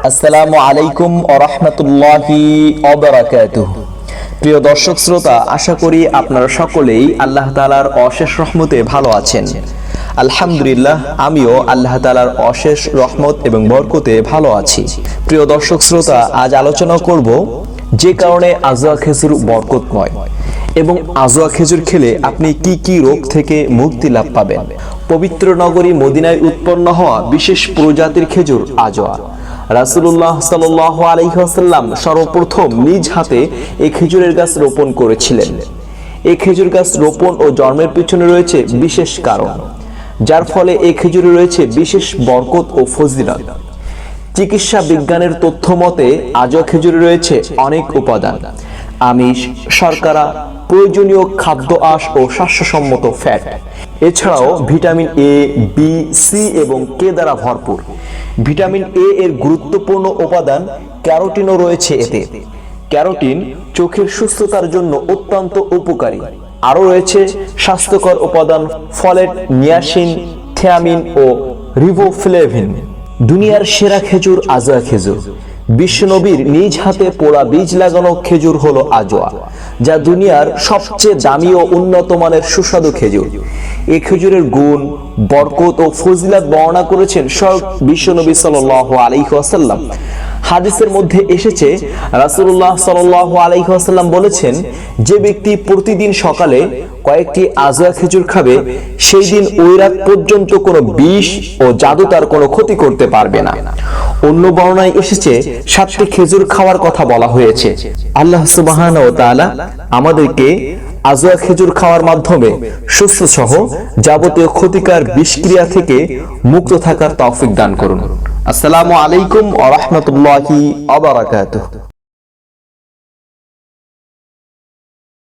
আসসালামু আলাইকুম ওয়া রাহমাতুল্লাহি ওয়া বারাকাতুহু। প্রিয় দর্শক শ্রোতা, আশা করি আপনারা সকলেই আল্লাহ তাআলার অশেষ রহমতে ভালো আছেন। আলহামদুলিল্লাহ, আমিও আল্লাহ তাআলার অশেষ রহমত এবং বরকতে ভালো আছি। প্রিয় দর্শক শ্রোতা, আজ আলোচনা করব যে কারণে আজওয়া খেজুর বরকতময় এবং আজওয়া খেজুর খেলে আপনি কি কি রোগ থেকে মুক্তি লাভ পাবেন। পবিত্র নগরী মদিনায় উৎপন্ন হওয়া বিশেষ প্রজাতির খেজুর আজওয়া। রাসূলুল্লাহ সাল্লাল্লাহু আলাইহি ওয়াসাল্লাম সর্বপ্রথম নিজ হাতে এই খেজুরের গাছ রোপণ করেছিলেন। এই খেজুর গাছ রোপণ ও জন্মের পিছনে রয়েছে বিশেষ কারণ, যার ফলে এই খেজুরে রয়েছে বিশেষ বরকত ও ফজিলত। চিকিৎসা বিজ্ঞানের তথ্য মতে আজওয়া খেজুরে রয়েছে অনেক উপাদান, আমিষ, শর্করা, প্রয়োজনীয় খাদ্য আঁশ ও স্বাস্থ্যসম্মত ফ্যাট। এছাড়াও ভিটামিন এ, বি, সি এবং কে দ্বারা ভরপুর। ভিটামিন এ এর গুরুত্বপূর্ণ উপাদান ক্যারোটিনও রয়েছে এতে। ক্যারোটিন চোখের সুস্থতার জন্য অত্যন্ত উপকারী। আরও রয়েছে স্বাস্থ্যকর উপাদান ফলেট, নিয়াসিন, থিয়ামিন ও রিবোফ্লেভিন। দুনিয়ার সেরা খেজুর আজওয়া খেজুর। বিশ্বনবীর নিজ হাতে পোড়া বীজ লাগানো খেজুর হলো আজওয়া, যা দুনিয়ার সবচেয়ে দামি ও উন্নত মানের সুস্বাদু খেজুর। এই খেজুরের গুণ, বরকত ও ফজিলত বর্ণনা করেছেন স্বয়ং বিশ্বনবী সাল্লাল্লাহু আলাইহি ওয়াসাল্লাম। হাদিসের মধ্যে এসেছে, রাসূলুল্লাহ সাল্লাল্লাহু আলাইহি ওয়াসাল্লাম বলেছেন, যে ব্যক্তি প্রতিদিন সকালে কয়েকটি আজওয়া খেজুর খাবে, সেই দিন ওই রাত পর্যন্ত কোনো বিষ ও জাদু তার কোনো ক্ষতি করতে পারবে না। অন্য বর্ণনায় এসেছে 7টি খেজুর খাওয়ার কথা বলা হয়েছে। আল্লাহ সুবহানাহু ওয়া তাআলা আমাদেরকে আজওয়া খেজুর খাওয়ার মাধ্যমে সুস্থ সহ যাবতীয় ক্ষতিকর বিষক্রিয়া থেকে মুক্ত থাকার তৌফিক দান করুন। আসসালামু আলাইকুম ওয়া রাহমাতুল্লাহি ওয়া বারাকাতুহু।